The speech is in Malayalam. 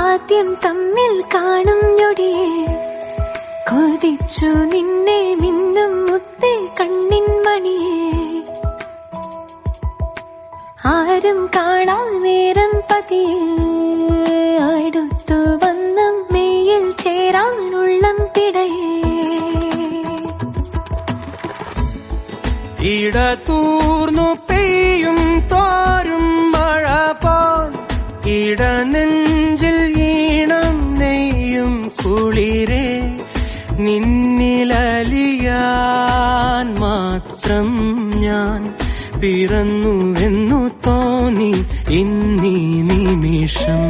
ആദ്യം തമ്മിൽ കാണും ഞൊടിയെ കൊതിച്ചു നിന്നെ മിന്നും മുത്തേ കണ്ണിൻ മണിയെ ആരും കാണാ നേരം പതിയെ അടുത്തു വന്ന് മെയ്യിൽ ചേരാനുള്ളം പിടയേ ഇടതൂർന്നു പെയ്യും തോരും മഴ പോൽ ഇടനെഞ്ചിൽ ഈണം നെയ്യും കുളിരേ നിന്നിലലിയാൻ മാത്രം ഞാൻ പിറന്നുവെന്നു തോന്നി ഇന്നീ നിമിഷം